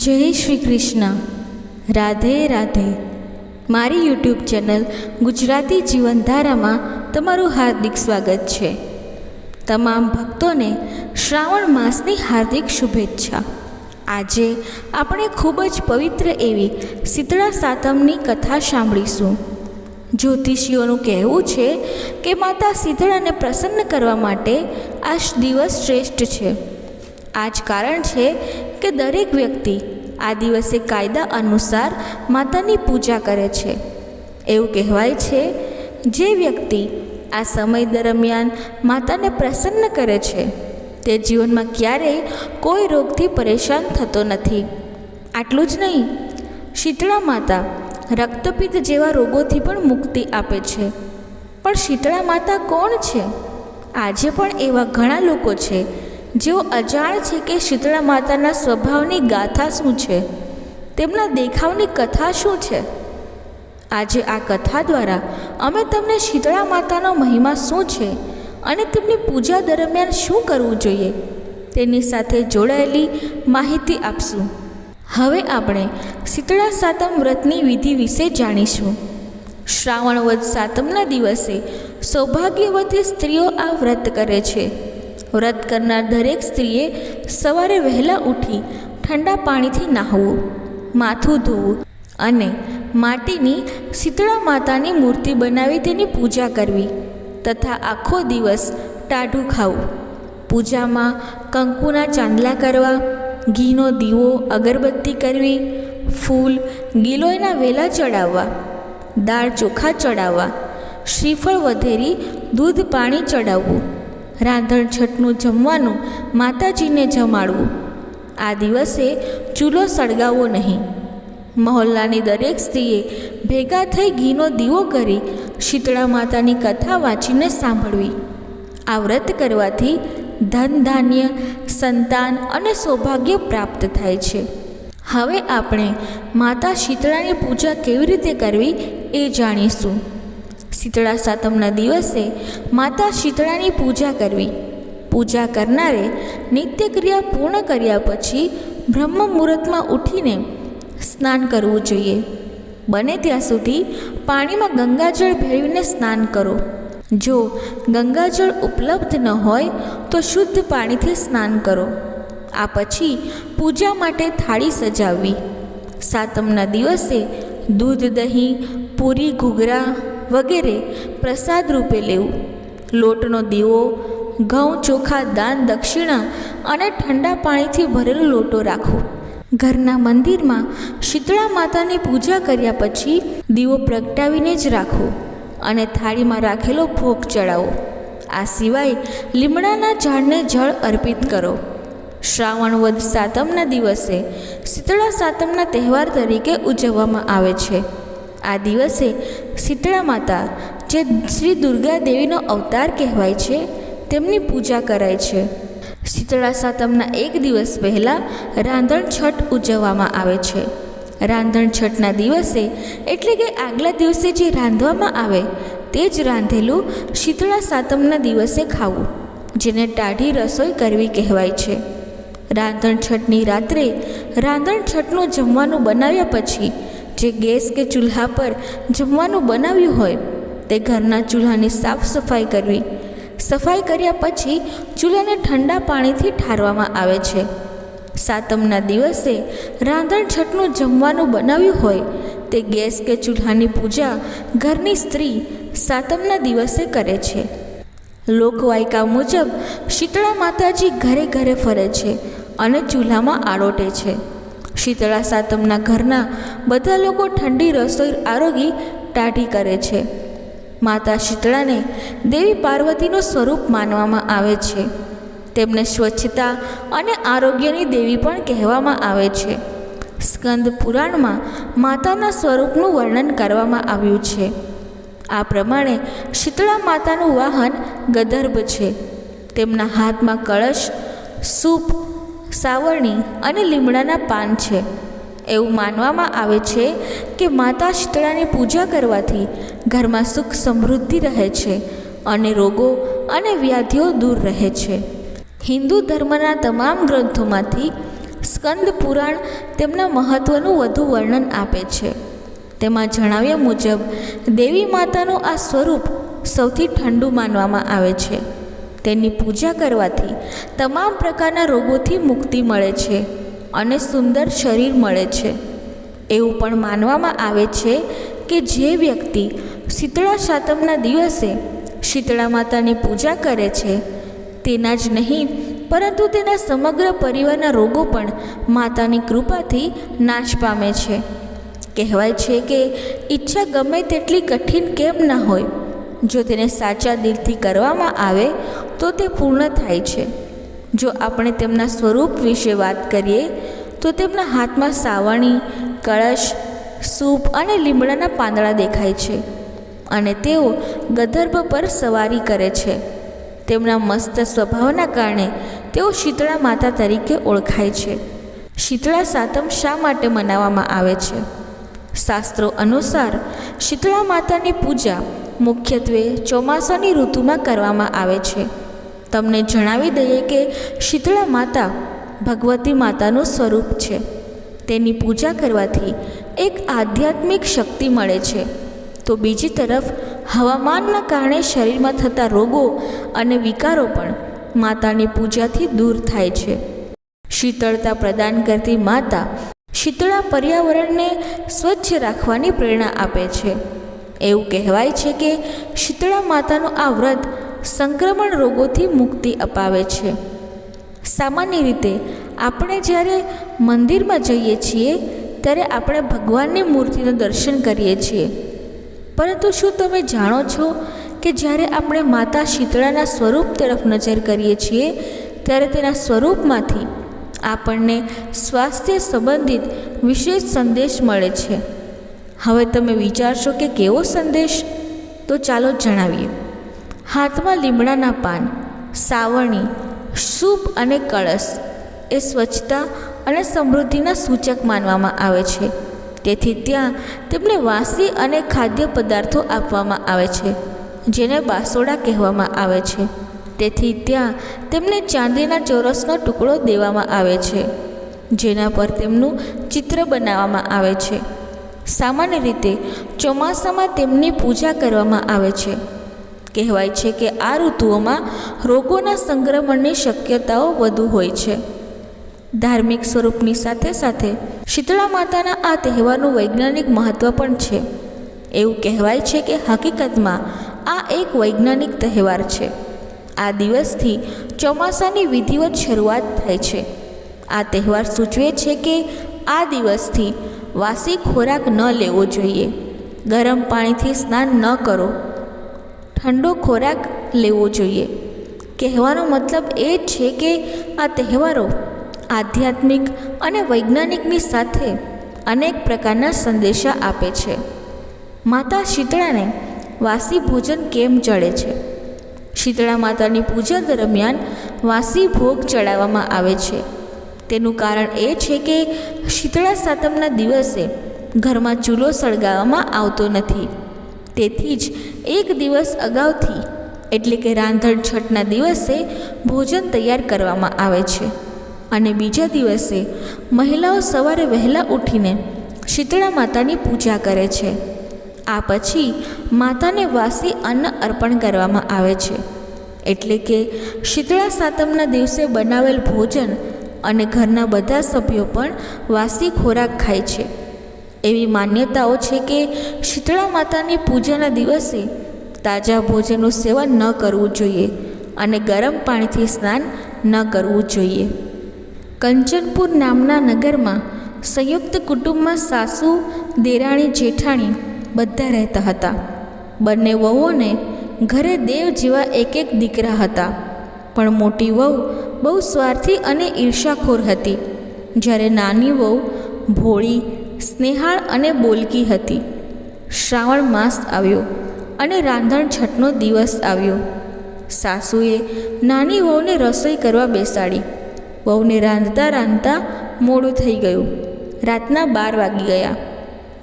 જય શ્રી કૃષ્ણ. રાધે રાધે. મારી YouTube channel Gujarati જીવનધારામાં તમારું હાર્દિક સ્વાગત છે. તમામ ભક્તોને શ્રાવણ માસની હાર્દિક શુભેચ્છા. આજે આપણે ખૂબ જ પવિત્ર એવી શીતળા સાતમની કથા સાંભળીશું. જ્યોતિષીઓનું કહેવું છે કે માતા શીતળાને પ્રસન્ન કરવા માટે આ દિવસ શ્રેષ્ઠ છે. આ જ કારણ છે કે દરેક વ્યક્તિ આ દિવસે કાયદા અનુસાર માતાની પૂજા કરે છે. એવું કહેવાય છે, જે વ્યક્તિ આ સમય દરમિયાન માતાને પ્રસન્ન કરે છે તે જીવનમાં ક્યારેય કોઈ રોગથી પરેશાન થતો નથી. આટલું જ નહીં, શીતળા માતા રક્તપિત્ત જેવા રોગોથી પણ મુક્તિ આપે છે. પણ શીતળા માતા કોણ છે? આજે પણ એવા ઘણા લોકો છે જેઓ અજાણ છે કે શીતળા માતાના સ્વભાવની ગાથા શું છે, તેમના દેખાવની કથા શું છે. આજે આ કથા દ્વારા અમે તમને શીતળા માતાનો મહિમા શું છે અને તેમની પૂજા દરમિયાન શું કરવું જોઈએ તેની સાથે જોડાયેલી માહિતી આપશું. હવે આપણે શીતળા સાતમ વ્રતની વિધિ વિશે જાણીશું. શ્રાવણ વદ સાતમના દિવસે સૌભાગ્યવતી સ્ત્રીઓ આ વ્રત કરે છે. વ્રત કરનાર દરેક સ્ત્રીએ સવારે વહેલા ઉઠી ઠંડા પાણીથી નહાવું, માથું ધોવું અને માટીની શીતળા માતાની મૂર્તિ બનાવી તેની પૂજા કરવી તથા આખો દિવસ ટાઢું ખાવું. પૂજામાં કંકુના ચાંદલા કરવા, ઘીનો દીવો અગરબત્તી કરવી, ફૂલ ગિલોયના વેલા ચડાવવા, દાળ ચોખા ચડાવવા, શ્રીફળ વધેરી દૂધ પાણી ચડાવવું, રાંધણ છઠનું જમવાનું માતાજીને જમાડવું. આ દિવસે ચૂલો સળગાવવો નહીં. મહોલ્લાની દરેક સ્ત્રીએ ભેગા થઈ ઘીનો દીવો કરી શીતળા માતાની કથા વાંચીને સાંભળવી. આ વ્રત કરવાથી ધન ધાન્ય, સંતાન અને સૌભાગ્ય પ્રાપ્ત થાય છે. હવે આપણે માતા શીતળાની પૂજા કેવી રીતે કરવી એ જાણીશું. શીતળા સાતમના દિવસે માતા શીતળાની પૂજા કરવી. પૂજા કરનારે નિત્યક્રિયા પૂર્ણ કર્યા પછી બ્રહ્મ મુહૂર્તમાં ઉઠીને સ્નાન કરવું જોઈએ. બને ત્યાં સુધી પાણીમાં ગંગાજળ ભેળવીને સ્નાન કરો. જો ગંગાજળ ઉપલબ્ધ ન હોય તો શુદ્ધ પાણીથી સ્નાન કરો. આ પછી પૂજા માટે થાળી સજાવવી. સાતમના દિવસે દૂધ, દહીં, પૂરી, ઘૂઘરા વગેરે પ્રસાદ રૂપે લેવું. લોટનો દીવો, ઘઉં, ચોખા, દાન, દક્ષિણા અને ઠંડા પાણીથી ભરેલો લોટો રાખો. ઘરના મંદિરમાં શીતળા માતાની પૂજા કર્યા પછી દીવો પ્રગટાવીને જ રાખો અને થાળીમાં રાખેલો ભોગ ચડાવો. આ સિવાય લીમડાના ઝાડને જળ અર્પિત કરો. શ્રાવણ વદ સાતમના દિવસે શીતળા સાતમના તહેવાર તરીકે ઉજવવામાં આવે છે. આ દિવસે શીતળા માતા, જે શ્રી દુર્ગા દેવીનો અવતાર કહેવાય છે, તેમની પૂજા કરાય છે. શીતળા સાતમના એક દિવસ પહેલાં રાંધણ છઠ ઉજવવામાં આવે છે. રાંધણ છઠના દિવસે એટલે કે આગલા દિવસે જે રાંધવામાં આવે તે જ રાંધેલું શીતળા સાતમના દિવસે ખાવું, જેને ટાઢી રસોઈ કરવી કહેવાય છે. રાંધણ છઠની રાત્રે રાંધણ છઠનું જમવાનું બનાવ્યા પછી જે ગેસ કે ચૂલ્હા પર જમવાનું બનાવ્યું હોય તે ઘરના ચૂલ્હાની સાફ સફાઈ કરવી. સફાઈ કર્યા પછી ચૂલાને ઠંડા પાણીથી ઠારવામાં આવે છે. સાતમના દિવસે રાંધણ છઠનું જમવાનું બનાવ્યું હોય તે ગેસ કે ચૂલ્હાની પૂજા ઘરની સ્ત્રી સાતમના દિવસે કરે છે. લોકવાયકા મુજબ શીતળા માતાજી ઘરે ઘરે ફરે છે અને ચૂલ્હામાં આળોટે છે. શીતળા સાતમના ઘરના બધા લોકો ઠંડી રસોઈ આરોગી ટાઢી કરે છે. માતા શીતળાને દેવી પાર્વતીનું સ્વરૂપ માનવામાં આવે છે. તેમને સ્વચ્છતા અને આરોગ્યની દેવી પણ કહેવામાં આવે છે. સ્કંદ પુરાણમાં માતાના સ્વરૂપનું વર્ણન કરવામાં આવ્યું છે. આ પ્રમાણે શીતળા માતાનું વાહન ગદર્ભ છે. તેમના હાથમાં કળશ, સૂપ, સાવરણી અને લીમડાના પાન છે. એવું માનવામાં આવે છે કે માતા શીતળાની પૂજા કરવાથી ઘરમાં સુખ સમૃદ્ધિ રહે છે અને રોગો અને વ્યાધિઓ દૂર રહે છે. હિન્દુ ધર્મના તમામ ગ્રંથોમાંથી સ્કંદ પુરાણ તેમના મહત્ત્વનું વધુ વર્ણન આપે છે. તેમાં જણાવ્યા મુજબ દેવી માતાનું આ સ્વરૂપ સૌથી ઠંડુ માનવામાં આવે છે. તેની પૂજા કરવાથી તમામ પ્રકારના રોગોથી મુક્તિ મળે છે અને સુંદર શરીર મળે છે. એવું પણ માનવામાં આવે છે કે જે વ્યક્તિ શીતળા સાતમના દિવસે શીતળા માતાની પૂજા કરે છે તેના જ નહીં પરંતુ તેના સમગ્ર પરિવારના રોગો પણ માતાની કૃપાથી નાશ પામે છે. કહેવાય છે કે ઈચ્છા ગમે તેટલી કઠિન કેમ ન હોય, જો તેને સાચા દિલથી કરવામાં આવે તો તે પૂર્ણ થાય છે. જો આપણે તેમના સ્વરૂપ વિશે વાત કરીએ તો તેમના હાથમાં સાવરણી, કળશ, સૂપ અને લીમડાના પાંદડા દેખાય છે અને તેઓ ગધર્ભ પર સવારી કરે છે. તેમના મસ્ત સ્વભાવના કારણે તેઓ શીતળા માતા તરીકે ઓળખાય છે. શીતળા સાતમ શા માટે મનાવવામાં આવે છે? શાસ્ત્રો અનુસાર શીતળા માતાની પૂજા મુખ્યત્વે ચોમાસાની ઋતુમાં કરવામાં આવે છે. તમને જણાવી દઈએ કે શીતળા માતા ભગવતી માતાનું સ્વરૂપ છે. તેની પૂજા કરવાથી એક આધ્યાત્મિક શક્તિ મળે છે, તો બીજી તરફ હવામાનના કારણે શરીરમાં થતા રોગો અને વિકારો પણ માતાની પૂજાથી દૂર થાય છે. શીતળતા પ્રદાન કરતી માતા શીતળા પર્યાવરણને સ્વચ્છ રાખવાની પ્રેરણા આપે છે. એવું કહેવાય છે કે શીતળા માતાનું આ વ્રત સંક્રમણ રોગોથી મુક્તિ અપાવે છે. સામાન્ય રીતે આપણે જ્યારે મંદિરમાં જઈએ છીએ ત્યારે આપણે ભગવાનની મૂર્તિનું દર્શન કરીએ છીએ, પરંતુ શું તમે જાણો છો કે જ્યારે આપણે માતા શીતળાના સ્વરૂપ તરફ નજર કરીએ છીએ ત્યારે તેના સ્વરૂપમાંથી આપણને સ્વાસ્થ્ય સંબંધિત વિશેષ સંદેશ મળે છે. હવે તમે વિચારશો કે કેવો સંદેશ? તો ચાલો જણાવીએ. હાથમાં લીમડાના પાન, સાવરણી, સૂપ અને કળશ એ સ્વચ્છતા અને સમૃદ્ધિના સૂચક માનવામાં આવે છે. તેથી ત્યાં તેમને વાસી અને ખાદ્ય પદાર્થો આપવામાં આવે છે, જેને બાસોડા કહેવામાં આવે છે. તેથી ત્યાં તેમને ચાંદીના ચોરસનો ટુકડો દેવામાં આવે છે, જેના પર તેમનું ચિત્ર બનાવવામાં આવે છે. સામાન્ય રીતે ચોમાસામાં તેમની પૂજા કરવામાં આવે છે. કહેવાય છે કે આ ઋતુઓમાં રોગોના સંક્રમણની શક્યતાઓ વધુ હોય છે. ધાર્મિક સ્વરૂપની સાથે સાથે શીતળા માતાના આ તહેવારનું વૈજ્ઞાનિક મહત્ત્વ પણ છે. એવું કહેવાય છે કે હકીકતમાં આ એક વૈજ્ઞાનિક તહેવાર છે. આ દિવસથી ચોમાસાની વિધિવત શરૂઆત થાય છે. આ તહેવાર સૂચવે છે કે આ દિવસથી વાસી ખોરાક ન લેવો જોઈએ, ગરમ પાણીથી સ્નાન ન કરો, ઠંડો ખોરાક લેવો જોઈએ. કહેવાનો મતલબ એ છે કે આ તહેવારો આધ્યાત્મિક અને વૈજ્ઞાનિકની સાથે અનેક પ્રકારના સંદેશા આપે છે. માતા શીતળાને વાસી ભોજન કેમ ચડે છે? શીતળા માતાની પૂજા દરમિયાન વાસી ભોગ ચડાવવામાં આવે છે. તેનું કારણ એ છે કે શીતળા સાતમના દિવસે ઘરમાં ચૂલો સળગાવવામાં આવતો નથી. તેથી જ એક દિવસ અગાઉથી એટલે કે રાંધણ છઠના દિવસે ભોજન તૈયાર કરવામાં આવે છે અને બીજા દિવસે મહિલાઓ સવારે વહેલા ઉઠીને શીતળા માતાની પૂજા કરે છે. આ પછી માતાને વાસી અન્ન અર્પણ કરવામાં આવે છે. એટલે કે શીતળા સાતમના દિવસે બનાવેલ ભોજન અને ઘરના બધા સભ્યો પણ વાસી ખોરાક ખાય છે. એવી માન્યતાઓ છે કે શીતળા માતાની પૂજાના દિવસે તાજા ભોજનનું સેવન ન કરવું જોઈએ અને ગરમ પાણીથી સ્નાન ન કરવું જોઈએ. કંચનપુર નામના નગરમાં સંયુક્ત કુટુંબમાં સાસુ, દેરાણી, જેઠાણી બધા રહેતા હતા. બંને વહુઓને ઘરે દેવ જેવા એક એક દીકરા હતા, પણ મોટી વહુ બહુ સ્વાર્થી અને ઈર્ષાખોર હતી, જ્યારે નાની વહુ ભોળી, સ્નેહાળ અને બોલકી હતી. શ્રાવણ માસ આવ્યો અને રાંધણ છઠનો દિવસ આવ્યો. સાસુએ નાની વહુને રસોઈ કરવા બેસાડી. વહુને રાંધતા રાંધતા મોડું થઈ ગયું. રાતના 12 વાગી ગયા.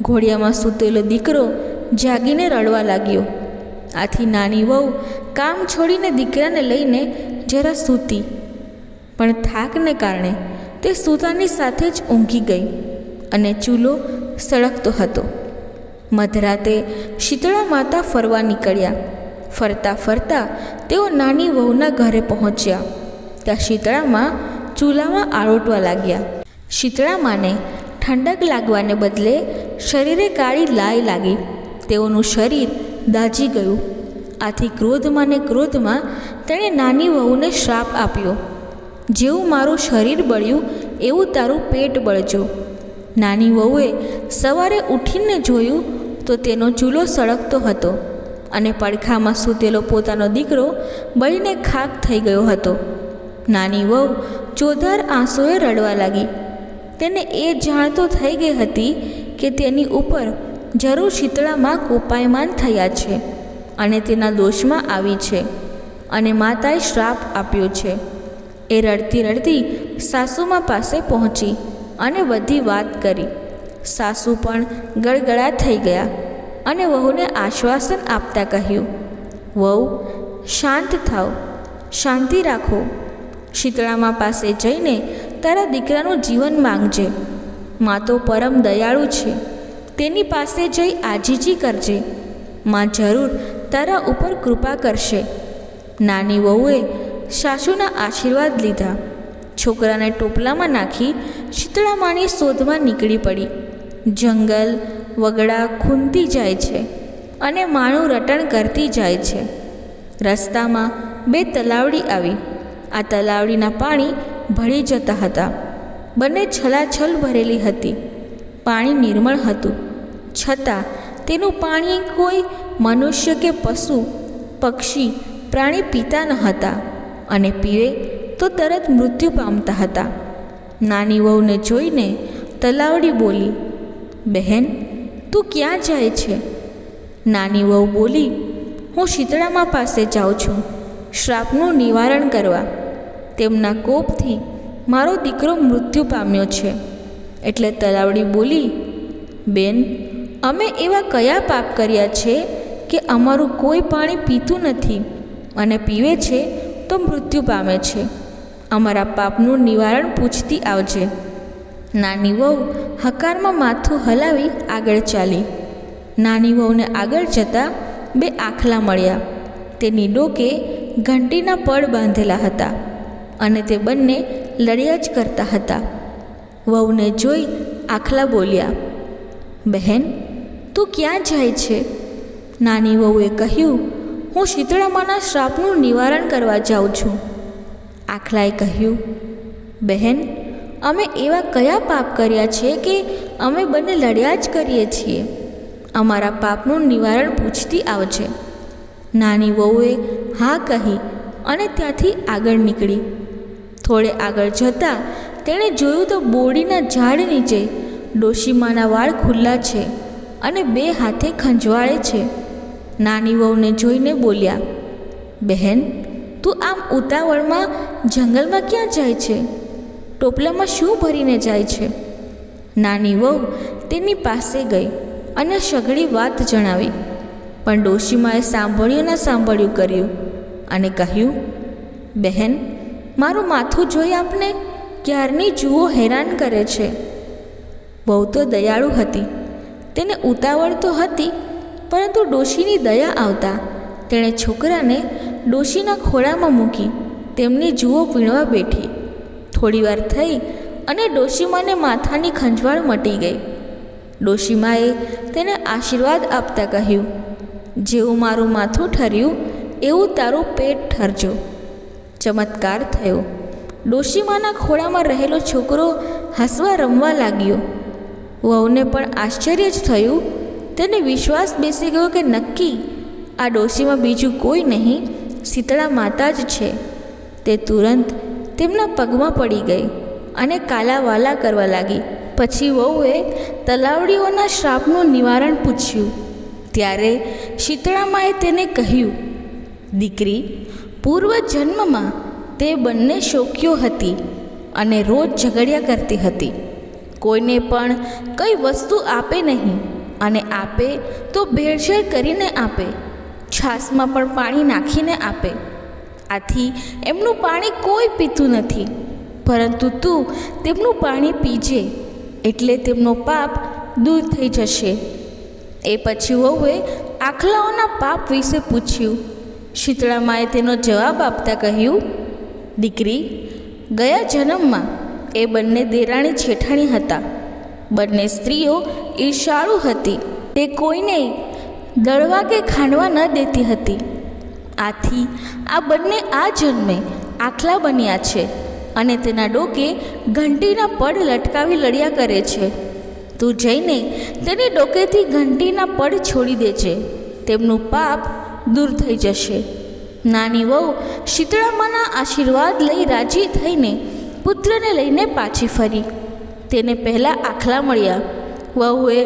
ઘોડિયામાં સૂતેલો દીકરો જાગીને રડવા લાગ્યો. આથી નાની વહુ કામ છોડીને દીકરાને લઈને જરા સૂતી, પણ થાકને કારણે તે સૂતાની સાથે જ ઊંઘી ગઈ અને ચૂલો સળગતો હતો. મધરાતે શીતળા માતા ફરવા નીકળ્યા. ફરતા ફરતા તેઓ નાની વહુના ઘરે પહોંચ્યા. ત્યાં શીતળામાં ચૂલામાં આળોટવા લાગ્યા. શીતળામાને ઠંડક લાગવાને બદલે શરીરે કાળી લાય લાગી. તેઓનું શરીર દાઝી ગયું. આથી ક્રોધમાં ને ક્રોધમાં તેણે નાની વહુને શ્રાપ આપ્યો, જેવું મારું શરીર બળ્યું એવું તારું પેટ બળજો. નાની વહુએ સવારે ઉઠીને જોયું તો તેનો ચૂલો સળગતો હતો અને પડખામાં સૂતેલો પોતાનો દીકરો બળીને ખાક થઈ ગયો હતો. નાની વહુ ચોધાર આંસુએ રડવા લાગી. તેને એ જાણ તો થઈ ગઈ હતી કે તેની ઉપર જરૂર શીતળામાં કોપાયમાન થયા છે અને તેના દોષમાં આવી છે અને માતાએ શ્રાપ આપ્યો છે. એ રડતી રડતી સાસુમા પાસે પહોંચી અને બધી વાત કરી. સાસુ પણ ગળગળા થઈ ગયા અને વહુને આશ્વાસન આપતા કહ્યું, વહુ શાંત થાવ, શાંતિ રાખો. શીતળામા પાસે જઈને તારા દીકરાનું જીવન માંગજે. મા તો પરમ દયાળુ છે, તેની પાસે જઈ આજીજી કરજે. મા જરૂર તારા ઉપર કૃપા કરશે. નાની વહુએ સાસુના આશીર્વાદ લીધા. છોકરાને ટોપલામાં નાખી શીતળામાની શોધમાં નીકળી પડી. જંગલ વગડા ખૂંદતી જાય છે અને માનું રટણ કરતી જાય છે. રસ્તામાં 2 તલાવડી આવી. આ તલાવડીના પાણી ભળી જતા હતા. બંને છલાછલ ભરેલી હતી. પાણી નિર્મળ હતું, છતાં તેનું પાણી કોઈ મનુષ્ય કે પશુ પક્ષી પ્રાણી પીતા ન હતા અને પીવે તો તરત મૃત્યુ પામતા હતા. નાની વહુને જોઈને તલાવડી બોલી, બહેન તું ક્યાં જાય છે? નાની વહુ બોલી, હું શીતળામા પાસે જાઉં છું શ્રાપનું નિવારણ કરવા. તેમના કોપથી મારો દીકરો મૃત્યુ પામ્યો છે. એટલે તલાવડી બોલી, બેન અમે એવા કયા પાપ કર્યા છે કે અમારું કોઈ પાણી પીતું નથી અને પીવે છે તો મૃત્યુ પામે છે? અમારા પાપનું નિવારણ પૂછતી આવજે. નાની વહુ હકારમાં માથું હલાવી આગળ ચાલી. નાની વહુને આગળ જતાં 2 આખલા મળ્યા. તેની ડોકે ઘંટીના પડ બાંધેલા હતા અને તે બંને લડ્યા જ કરતા હતા. વહુને જોઈ આખલા બોલ્યા, બહેન તું ક્યાં જાય છે? નાની વહુએ કહ્યું, હું શીતળામાના શ્રાપનું નિવારણ કરવા જાઉં છું. આખલાએ કહ્યું, બહેન અમે એવા કયા પાપ કર્યા છે કે અમે બંને લડ્યા જ કરીએ છીએ? અમારા પાપનું નિવારણ પૂછતી આવજે. નાની વહુએ હા કહી અને ત્યાંથી આગળ નીકળી. થોડે આગળ જતાં તેણે જોયું તો બોરડીના ઝાડ નીચે ડોશીમાના વાળ ખુલ્લા છે અને 2 હાથે ખંજવાળે છે. નાની વહુને જોઈને બોલ્યા, બહેન તું આમ ઉતાવળમાં જંગલમાં ક્યાં જાય છે? ટોપલામાં શું ભરીને જાય છે? નાની વહુ તેની પાસે ગઈ અને સઘળી વાત જણાવી. પણ ડોશીમાએ સાંભળ્યું ન સાંભળ્યું કર્યું અને કહ્યું, બહેન મારું માથું જોઈ આપને ક્યારની જુઓ હેરાન કરે છે. બહુ તો દયાળુ હતી, તેને ઉતાવળ તો હતી, પરંતુ ડોશીની દયા આવતા તેણે છોકરાને ડોશીના ખોળામાં મૂકી તેમની જુઓ પીણવા બેઠી. થોડીવાર થઈ અને ડોશીમાને માથાની ખંજવાળ મટી ગઈ. ડોશીમાએ તેને આશીર્વાદ આપતા કહ્યું, જેવું મારું માથું ઠર્યું એવું તારું પેટ ઠરજો. ચમત્કાર થયો. ડોશીમાના ખોળામાં રહેલો છોકરો હસવા રમવા લાગ્યો. વહુને પણ આશ્ચર્ય જ થયું. તેને વિશ્વાસ બેસી ગયો કે નક્કી આ ડોશીમાં બીજું કોઈ નહીં, શીતળા માતા જ છે. તે તુરંત તેમના પગમાં પડી ગઈ અને કાલાવાલા કરવા લાગી. પછી વહુએ તલાવડીઓના શ્રાપનું નિવારણ પૂછ્યું. ત્યારે શીતળામાએ તેને કહ્યું, દીકરી પૂર્વજન્મમાં તે બંને શોક્યો હતી અને રોજ ઝઘડ્યા કરતી હતી. કોઈને પણ કંઈ વસ્તુ આપે નહીં અને આપે તો ભેળસેળ કરીને આપે, છાશમાં પણ પાણી નાખીને આપે. આથી એમનું પાણી કોઈ પીતું નથી. પરંતુ તું તેમનું પાણી પીજે, એટલે તેમનો પાપ દૂર થઈ જશે. એ પછી વહુએ આખલાઓના પાપ વિશે પૂછ્યું. શીતળામાએ તેનો જવાબ આપતા કહ્યું, દીકરી, ગયા જન્મમાં એ બંને દેરાણી જેઠાણી હતા. બંને સ્ત્રીઓ ઈર્ષાળુ હતી. તે કોઈને દળવા કે ખાંડવા ન દેતી હતી. આથી આ બંને આ જન્મે આખલા બન્યા છે અને તેના ડોકે ઘંટીના પડ લટકાવી લડ્યા કરે છે. તું જઈને તેની ડોકેથી ઘંટીના પડ છોડી દેજે, તેમનું પાપ દૂર થઈ જશે. નાની વહુ શીતળામાના આશીર્વાદ લઈ રાજી થઈને પુત્રને લઈને પાછી ફરી. તેને પહેલાં આખલા મળ્યા. વહુએ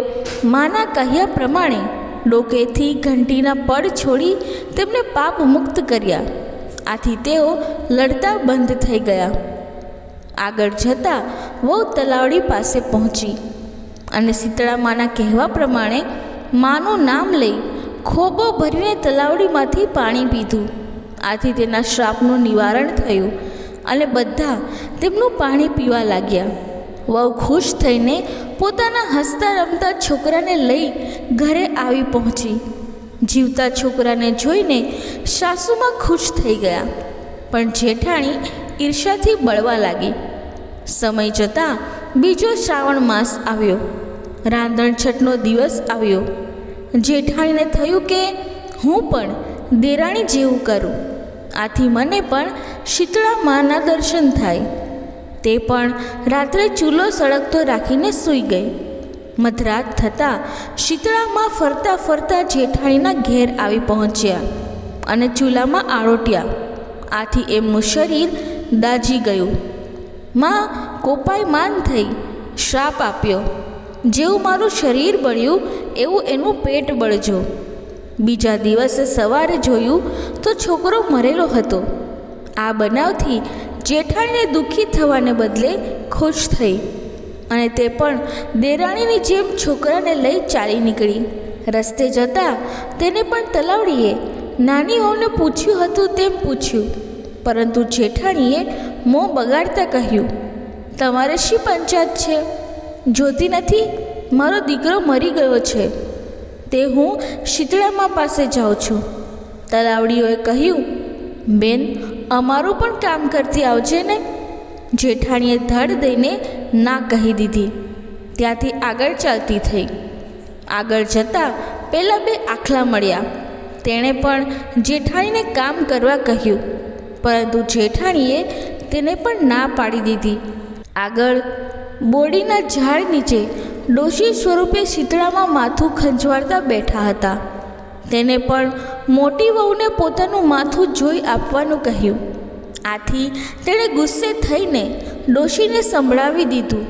માના કહ્યા પ્રમાણે ડોકેથી ઘંટીના પડ છોડી તેમને પાપ મુક્ત કર્યા. આથી તેઓ લડતા બંધ થઈ ગયા. આગળ જતાં વહુ તલાવડી પાસે પહોંચી અને શીતળામાના કહેવા પ્રમાણે માનું નામ લઈ ખોબો ભરીને તલાવડીમાંથી પાણી પીધું. આથી તેના શ્રાપનું નિવારણ થયું અને બધા તેમનું પાણી પીવા લાગ્યા. વહુ ખુશ થઈને પોતાના હસતા રમતા છોકરાને લઈ ઘરે આવી પહોંચી. જીવતા છોકરાને જોઈને સાસુમાં ખુશ થઈ ગયા, પણ જેઠાણી ઈર્ષાથી બળવા લાગી. સમય જતાં બીજો શ્રાવણ માસ આવ્યો. રાંધણછઠનો દિવસ આવ્યો. જેઠાણીને થયું કે હું પણ દેરાણી જેવું કરું, આથી મને પણ શીતળા માના દર્શન થાય. તે પણ રાત્રે ચૂલો સળગતો રાખીને સૂઈ ગઈ. મધરાત થતાં શીતળામાં ફરતા ફરતા જેઠાણીના ઘેર આવી પહોંચ્યા અને ચૂલામાં આળોટ્યા. આથી એમનું શરીર દાઝી ગયું. માં કોપાયમાન થઈ શ્રાપ આપ્યો, જેવું મારું શરીર બળ્યું એવું એનું પેટ બળજો. બીજા દિવસે સવારે જોયું તો છોકરો મરેલો હતો. આ બનાવથી જેઠાણીને દુઃખી થવાને બદલે ખુશ થઈ અને તે પણ દેરાણીની જેમ છોકરાને લઈ ચાલી નીકળી. રસ્તે જતાં તેને પણ તલાવડીએ નાની વહુને પૂછ્યું હતું તેમ પૂછ્યું, પરંતુ જેઠાણીએ મોં બગાડતા કહ્યું, તમારે શી પંચાયત છે? જોતી નથી મારો દીકરો મરી ગયો છે, તે હું શીતળામા પાસે જાઉં છું. તલાવડીઓએ કહ્યું, બેન, અમારું પણ કામ કરતી આવજે ને. જેઠાણીએ ધડ દઈને ના કહી દીધી. ત્યાંથી આગળ ચાલતી થઈ. આગળ જતાં પહેલાં બે આખલા મળ્યા. તેણે પણ જેઠાણીને કામ કરવા કહ્યું, પરંતુ જેઠાણીએ તેને પણ ના પાડી દીધી. આગળ બોડીના ઝાડ નીચે ડોશી સ્વરૂપે શીતળામાં માથું ખંજવાળતા બેઠા હતા. તેને પણ મોટી વહુને પોતાનું માથું જોઈ આપવાનું કહ્યું. આથી તેણે ગુસ્સે થઈને ડોશીને સંભળાવી દીધું,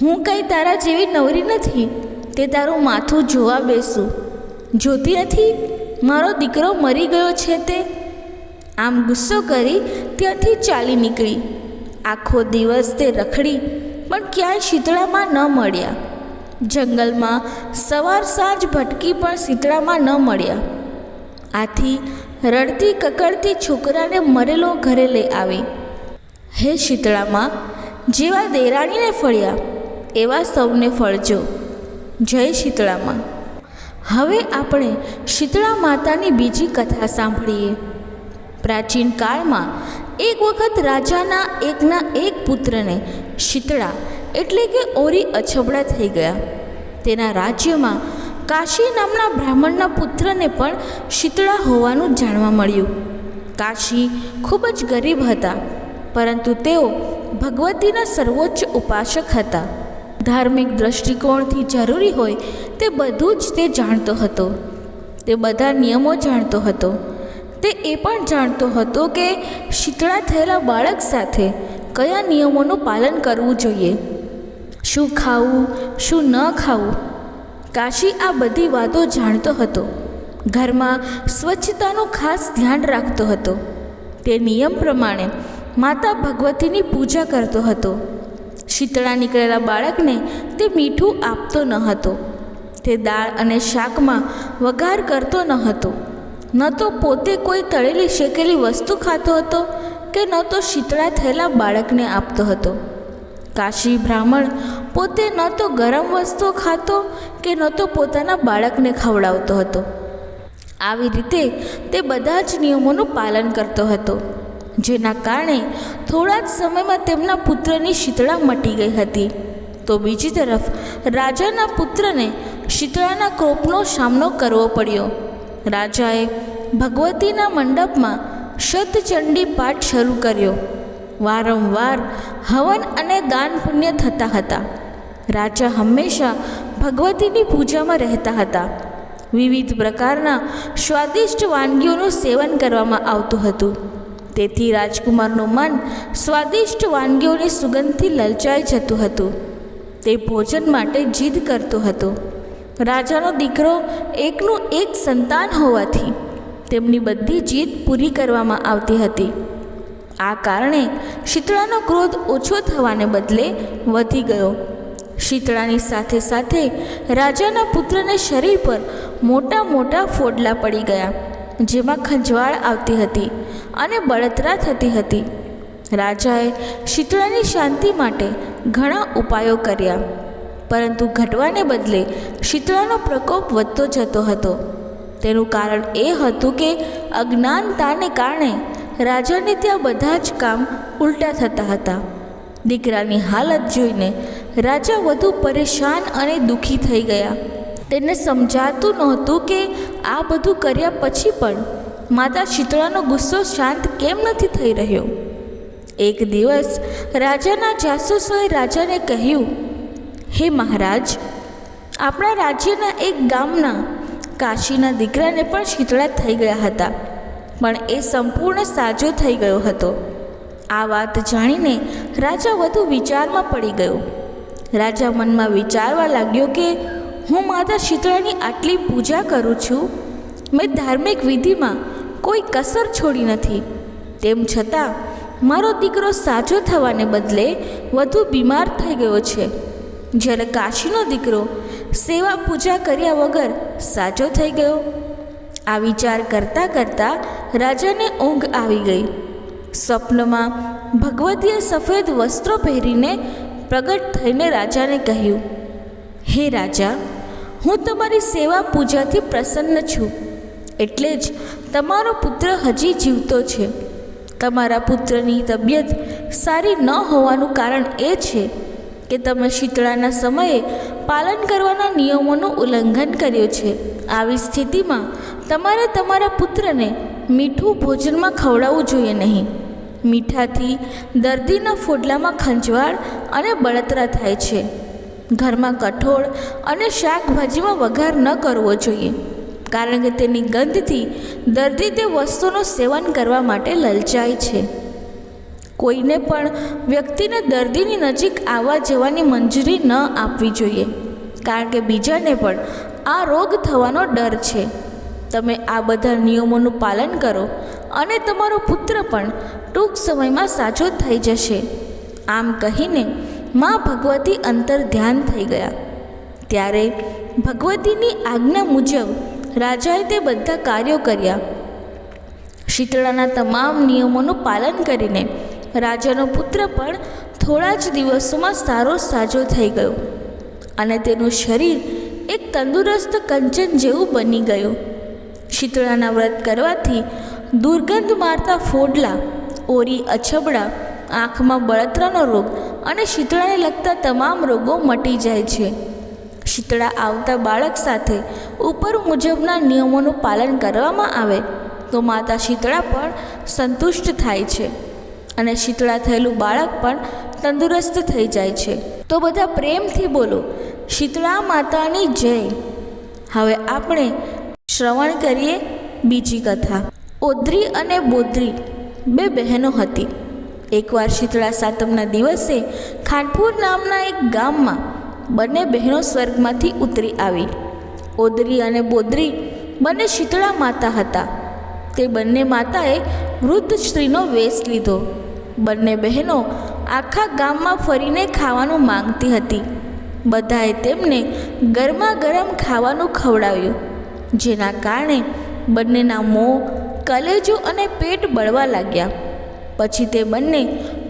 હું કંઈ તારા જેવી નવરી નથી તે તારું માથું જોવા બેસું. જોતી નથી મારો દીકરો મરી ગયો છે તે? આમ ગુસ્સો કરી ત્યાંથી ચાલી નીકળી. આખો દિવસ તે રખડી, પણ ક્યાંય શીતળામાં ન મળ્યા. જંગલમાં સવાર સાંજ ભટકી પણ શીતળામાં ન મળ્યા. આથી રડતી કકડતી છોકરાને મરેલો ઘરે લઈ આવી. હે શીતળામાં, જેવા દેરાણીને ફળ્યા એવા સૌને ફળજો. જય શીતળામાં. હવે આપણે શીતળા માતાની બીજી કથા સાંભળીએ. પ્રાચીન કાળમાં એક વખત રાજાના એકના એક પુત્રને શીતળા એટલે કે ઓરી અછબડા થઈ ગયા. તેના રાજ્યમાં કાશી નામના બ્રાહ્મણના પુત્રને પણ શીતળા હોવાનું જાણવા મળ્યું. કાશી ખૂબ જ ગરીબ હતા, પરંતુ તેઓ ભગવતીના સર્વોચ્ચ ઉપાસક હતા. ધાર્મિક દૃષ્ટિકોણથી જરૂરી હોય તે બધું જ તે જાણતો હતો. તે બધા નિયમો જાણતો હતો. તે એ પણ જાણતો હતો કે શીતળા થયેલા બાળક સાથે કયા નિયમોનું પાલન કરવું જોઈએ, શું ખાવું, શું ન ખાવું. કાશી આ બધી વાતો જાણતો હતો. ઘરમાં સ્વચ્છતાનું ખાસ ધ્યાન રાખતો હતો. તે નિયમ પ્રમાણે માતા ભગવતીની પૂજા કરતો હતો. શીતળા નીકળેલા બાળકને તે મીઠું આપતો ન હતો. તે દાળ અને શાકમાં વઘાર કરતો ન હતો. ન તો પોતે કોઈ તળેલી શેકેલી વસ્તુ ખાતો હતો કે ન તો શીતળા થયેલા બાળકને આપતો હતો. કાશી બ્રાહ્મણ પોતે ન તો ગરમ વસ્તુઓ ખાતો કે ન તો પોતાના બાળકને ખવડાવતો હતો. આવી રીતે તે બધા જ નિયમોનું પાલન કરતો હતો, જેના કારણે થોડા જ સમયમાં તેમના પુત્રની શીતળા મટી ગઈ હતી. તો બીજી તરફ રાજાના પુત્રને શીતળાના કોપનો સામનો કરવો પડ્યો. રાજાએ ભગવતીના મંડપમાં શતચંડી પાઠ શરૂ કર્યો. વારંવાર હવન અને દાન પુણ્ય થતા હતા. રાજા હંમેશા ભગવતીની પૂજામાં રહેતા હતા. વિવિધ પ્રકારના સ્વાદિષ્ટ વાનગીઓનું સેવન કરવામાં આવતું હતું. તેથી રાજકુમારનું મન સ્વાદિષ્ટ વાનગીઓની સુગંધથી લલચાઈ જતું હતું. તે ભોજન માટે જીદ કરતો હતો. રાજાનો દીકરો એકનું એક સંતાન હોવાથી તેમની બધી જીદ પૂરી કરવામાં આવતી હતી. આ કારણે શીતળાનો ક્રોધ ઓછો થવાને બદલે વધી ગયો. શીતળાની સાથે સાથે રાજાના પુત્રને શરીર પર મોટા મોટા ફોડલા પડી ગયા, જેમાં ખંજવાળ આવતી હતી અને બળતરા થતી હતી. રાજાએ શીતળાની શાંતિ માટે ઘણા ઉપાયો કર્યા, પરંતુ ઘટવાને બદલે શીતળાનો પ્રકોપ વધતો જતો હતો. તેનું કારણ એ હતું કે અજ્ઞાનતાને કારણે રાજાને ત્યાં બધા જ કામ ઉલટા થતા હતા. દીકરાની હાલત જોઈને રાજા વધુ પરેશાન અને દુઃખી થઈ ગયા. તેને સમજાતું નહોતું કે આ બધું કર્યા પછી પણ માતા શીતળાનો ગુસ્સો શાંત કેમ નથી થઈ રહ્યો. એક દિવસ રાજાના જાસૂસોએ રાજાને કહ્યું, હે મહારાજ, આપણા રાજ્યના એક ગામના કાશીના દીકરાને પણ શીતળા થઈ ગયા હતા, પણ એ સંપૂર્ણ સાજો થઈ ગયો હતો. આ વાત જાણીને રાજા વધુ વિચારમાં પડી ગયો. રાજા મનમાં વિચારવા લાગ્યો કે હું માતા શીતળાની આટલી પૂજા કરું છું, મેં ધાર્મિક વિધિમાં કોઈ કસર છોડી નથી, તેમ છતાં મારો દીકરો સાજો થવાને બદલે વધુ બીમાર થઈ ગયો છે, જ્યારે કાશીનો દીકરો સેવા પૂજા કર્યા વગર સાજો થઈ ગયો. આ વિચાર કરતાં કરતાં રાજાને ઊંઘ આવી ગઈ. સ્વપ્નમાં ભગવતીએ સફેદ વસ્ત્રો પહેરીને પ્રગટ થઈને રાજાને કહ્યું, હે રાજા, હું તમારી સેવા પૂજાથી પ્રસન્ન છું, એટલે જ તમારો પુત્ર હજી જીવતો છે. તમારા પુત્રની તબિયત સારી ન હોવાનું કારણ એ છે કે તમે શીતળાના સમયે પાલન કરવાના નિયમોનું ઉલ્લંઘન કર્યું છે. આવી સ્થિતિમાં તમારે તમારા પુત્રને મીઠું ભોજનમાં ખવડાવવું જોઈએ નહીં. મીઠાથી દર્દીના ફોડલામાં ખંજવાળ અને બળતરા થાય છે. ઘરમાં કઠોળ અને શાકભાજીમાં વઘાર ન કરવો જોઈએ, કારણ કે તેની ગંધથી દર્દી તે વસ્તુનું સેવન કરવા માટે લલચાય છે. કોઈને પણ વ્યક્તિને દર્દીની નજીક આવવા જવાની મંજૂરી ન આપવી જોઈએ, કારણ કે બીજાને પણ આ રોગ થવાનો ડર છે. તમે આ બધા નિયમોનું પાલન કરો અને તમારો પુત્ર પણ ટૂંક સમયમાં સાજો થઈ જશે. આમ કહીને મા ભગવતી અંતર ધ્યાન થઈ ગયા. ત્યારે ભગવતીની આજ્ઞા મુજબ રાજાએ તે બધા કાર્યો કર્યા. શીતળાના તમામ નિયમોનું પાલન કરીને રાજાનો પુત્ર પણ થોડા જ દિવસોમાં સારો સાજો થઈ ગયો અને તેનું શરીર એક તંદુરસ્ત કંચન જેવું બની ગયું. શીતળાના વ્રત કરવાથી દુર્ગંધ મારતા ફોડલા, ઓરી અછબડા, આંખમાં બળતરાનો રોગ અને શીતળાને લગતા તમામ રોગો મટી જાય છે. શીતળા આવતા બાળક સાથે ઉપર મુજબના નિયમોનું પાલન કરવામાં આવે તો માતા શીતળા પણ સંતુષ્ટ થાય છે અને શીતળા થયેલું બાળક પણ તંદુરસ્ત થઈ જાય છે. તો બધા પ્રેમથી બોલો, શીતળા માતાની જય. હવે આપણે શ્રવણ કરીએ બીજી કથા. ઓદ્રી અને બોદ્રી બે બહેનો હતી. એકવાર શીતળા સાતમના દિવસે ખાનપુર નામના એક ગામમાં બંને બહેનો સ્વર્ગમાંથી ઉતરી આવી. ઓદ્રી અને બોદ્રી બંને શીતળા માતા હતા. તે બંને માતાએ વૃદ્ધ સ્ત્રીનો વેશ લીધો. બંને બહેનો આખા ગામમાં ફરીને ખાવાનું માંગતી હતી. બધાએ તેમને ગરમા ગરમ ખાવાનું ખવડાવ્યું, જેના કારણે બંનેના મોં, કલેજો અને પેટ બળવા લાગ્યા. પછી તે બંને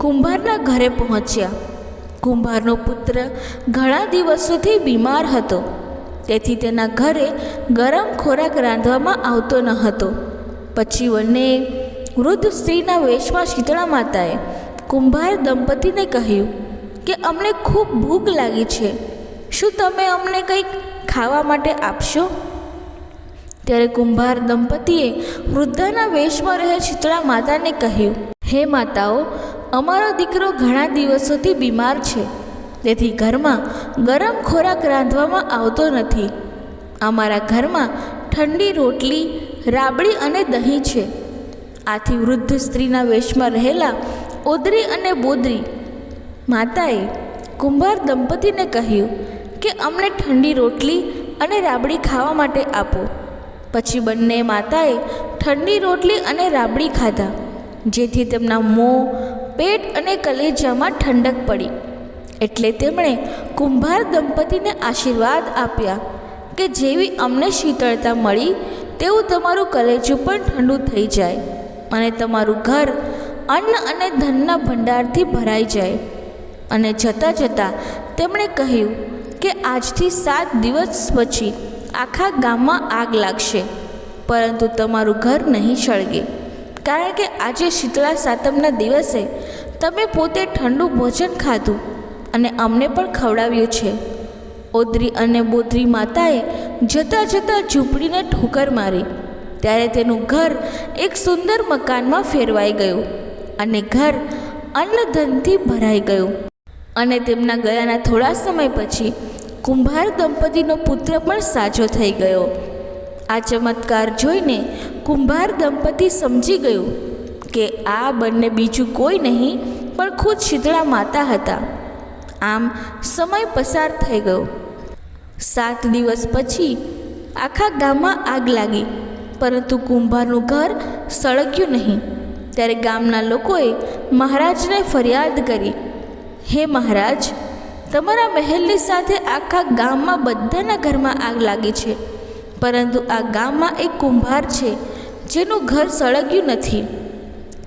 કુંભારના ઘરે પહોંચ્યા. કુંભારનો પુત્ર ઘણા દિવસોથી બીમાર હતો, તેથી તેના ઘરે ગરમ ખોરાક રાંધવામાં આવતો ન હતો. પછી બંને વૃદ્ધ સ્ત્રીના વેશમાં શીતળા માતાએ કુંભાર દંપતીને કહ્યું કે અમને ખૂબ ભૂખ લાગી છે, શું તમે અમને કંઈક ખાવા માટે આપશો? ત્યારે કુંભાર દંપતીએ વૃદ્ધાના વેશમાં રહેલ શીતળા માતાને કહ્યું, હે માતાઓ, અમારો દીકરો ઘણા દિવસોથી બીમાર છે, તેથી ઘરમાં ગરમ ખોરાક રાંધવામાં આવતો નથી. અમારા ઘરમાં ઠંડી રોટલી, રાબડી અને દહીં છે. આથી વૃદ્ધ સ્ત્રીના વેશમાં રહેલા ઓદરી અને બોદરી માતાએ કુંભાર દંપતીને કહ્યું કે અમને ઠંડી રોટલી અને રાબડી ખાવા માટે આપો. પછી બંને માતાએ ઠંડી રોટલી અને રાબડી ખાધા, જેથી તેમના મોં, પેટ અને કલેજામાં ઠંડક પડી. એટલે તેમણે કુંભાર દંપતીને આશીર્વાદ આપ્યા કે જેવી અમને શીતળતા મળી તેવું તમારું કલેજું પણ ઠંડુ થઈ જાય અને તમારું ઘર અન્ન અને ધનના ભંડારથી ભરાઈ જાય. અને જતાં જતાં તેમણે કહ્યું કે આજથી 7 દિવસ પછી આખા ગામમાં આગ લાગશે, પરંતુ તમારું ઘર નહીં સળગે, કારણ કે આજે શીતળા સાતમના દિવસે તમે પોતે ઠંડુ ભોજન ખાધું અને અમને પણ ખવડાવ્યું છે. ઓદરી અને બોદરી માતાએ જતાં જતાં ઝૂંપડીને ઠોકર મારી, ત્યારે તેનું ઘર એક સુંદર મકાનમાં ફેરવાઈ ગયું અને ઘર અન્નધનથી ભરાઈ ગયું. અને તેમના ગયાના થોડા સમય પછી કુંભાર દંપતીનો પુત્ર પણ સાજો થઈ ગયો. આ ચમત્કાર જોઈને કુંભાર દંપતી સમજી ગયું કે આ બંને બીજું કોઈ નહીં પણ ખુદ શીતળા માતા હતા. આમ સમય પસાર થઈ ગયો. 7 દિવસ પછી આખા ગામમાં આગ લાગી, પરંતુ કુંભારનું ઘર સળગ્યું નહીં. ત્યારે ગામના લોકોએ મહારાજને ફરિયાદ કરી, હે મહારાજ, તમારા મહેલની સાથે આખા ગામમાં બધાના ઘરમાં આગ લાગી છે, પરંતુ આ ગામમાં એક કુંભાર છે જેનું ઘર સળગ્યું નથી.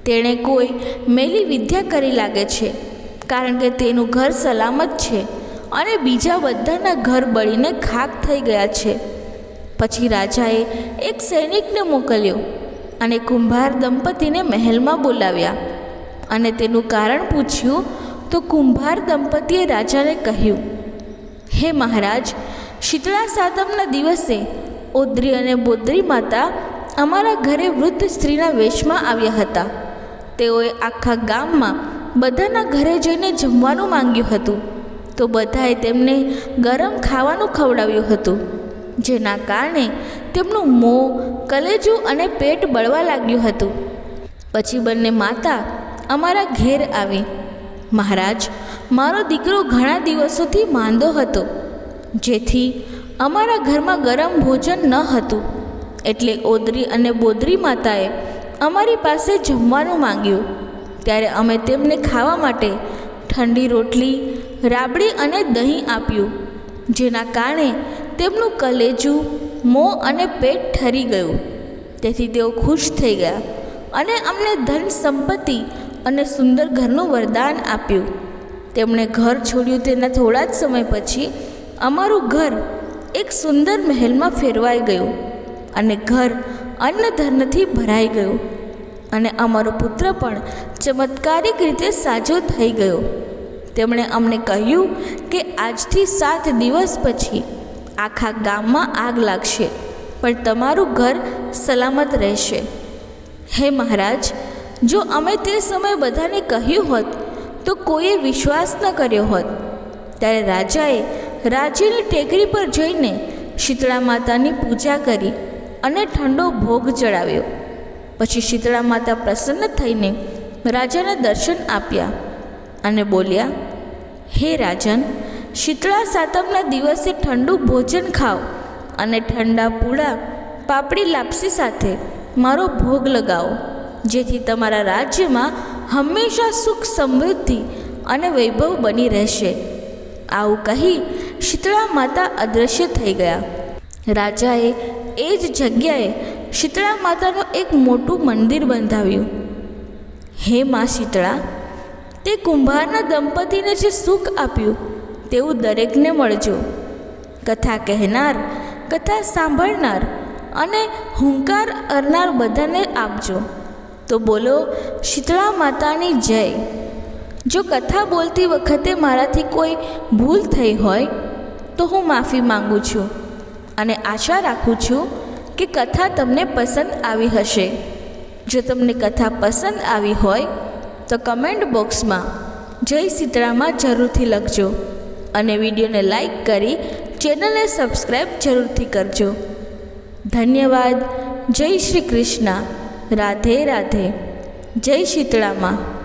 તેણે કોઈ મેલી વિદ્યા કરી લાગે છે, કારણ કે તેનું ઘર સલામત છે અને બીજા બધાના ઘર બળીને ખાક થઈ ગયા છે. પછી રાજાએ એક સૈનિકને મોકલ્યો અને કુંભાર દંપતીને મહેલમાં બોલાવ્યા અને તેનું કારણ પૂછ્યું. તો કુંભાર દંપતીએ રાજાને કહ્યું, હે મહારાજ, શીતળા સાતમના દિવસે ઓદરી અને બોદરી માતા અમારા ઘરે વૃદ્ધ સ્ત્રીના વેશમાં આવ્યા હતા. તેઓએ આખા ગામમાં બધાના ઘરે જઈને જમવાનું માંગ્યું હતું, તો બધાએ તેમને ગરમ ખાવાનું ખવડાવ્યું હતું, જેના કારણે તેમનું મોં, કલેજું અને પેટ બળવા લાગ્યું હતું. પછી બંને માતા અમારા ઘેર આવી. મહારાજ, મારો દીકરો ઘણા દિવસોથી માંદો હતો, જેથી અમારા ઘરમાં ગરમ ભોજન ન હતું. એટલે ઓદરી અને બોદરી માતાએ અમારી પાસે જમવાનું માંગ્યું. ત્યારે અમે તેમને ખાવા માટે ઠંડી રોટલી, રાબડી અને દહીં આપ્યું, જેના કારણે તેમનું કલેજું, મોં અને પેટ ઠરી ગયું. તેથી તેઓ ખુશ થઈ ગયા અને અમને ધન સંપત્તિ અને સુંદર ઘરનું વરદાન આપ્યું. તેમણે ઘર છોડ્યું તેના થોડા જ સમય પછી અમારું ઘર એક સુંદર મહેલમાં ફેરવાઈ ગયું અને ઘર અન્નધનથી ભરાઈ ગયું અને અમારો પુત્ર પણ ચમત્કારિક રીતે સાજો થઈ ગયો. તેમણે અમને કહ્યું કે આજથી 7 દિવસ પછી આખા ગામમાં આગ લાગશે, પણ તમારું ઘર સલામત રહેશે. હે મહારાજ, જો અમે તે સમયે બધાને કહ્યું હોત તો કોઈએ વિશ્વાસ ન કર્યો હોત. ત્યારે રાજાએ રાજ્યની ટેકરી પર જઈને શીતળા માતાની પૂજા કરી અને ઠંડો ભોગ ચડાવ્યો. પછી શીતળા માતા પ્રસન્ન થઈને રાજાને દર્શન આપ્યા અને બોલ્યા, હે રાજન, શીતળા સાતમના દિવસે ઠંડુ ભોજન ખાઓ અને ઠંડા પૂળા, પાપડી લાપસી સાથે મારો ભોગ લગાવો, જેથી તમારા રાજ્યમાં હંમેશા સુખ, સમૃદ્ધિ અને વૈભવ બની રહેશે. આવું કહી શીતળા માતા અદૃશ્ય થઈ ગયા. રાજાએ એ જ જગ્યાએ શીતળા માતાનું એક મોટું મંદિર બંધાવ્યું. હે મા શીતળા, તે કુંભારના દંપતીને જે સુખ આપ્યું તેવું દરેકને મળજો. કથા કહેનાર, કથા સાંભળનાર અને હુંકાર કરનાર બધાને આપજો. તો બોલો શીતળા માતાની જય. જો કથા બોલતી વખતે મારાથી કોઈ ભૂલ થઈ હોય તો હું માફી માંગુ છું અને આશા રાખું છું કે કથા તમને પસંદ આવી હશે. જો તમને કથા પસંદ આવી હોય તો કમેન્ટ બોક્સમાં જય શીતળામાં જરૂરથી લખજો અને વિડીયોને લાઈક કરી ચેનલને સબસ્ક્રાઈબ જરૂરથી કરજો. ધન્યવાદ. જય શ્રી કૃષ્ણ. રાધે રાધે. જય શીતળામાં.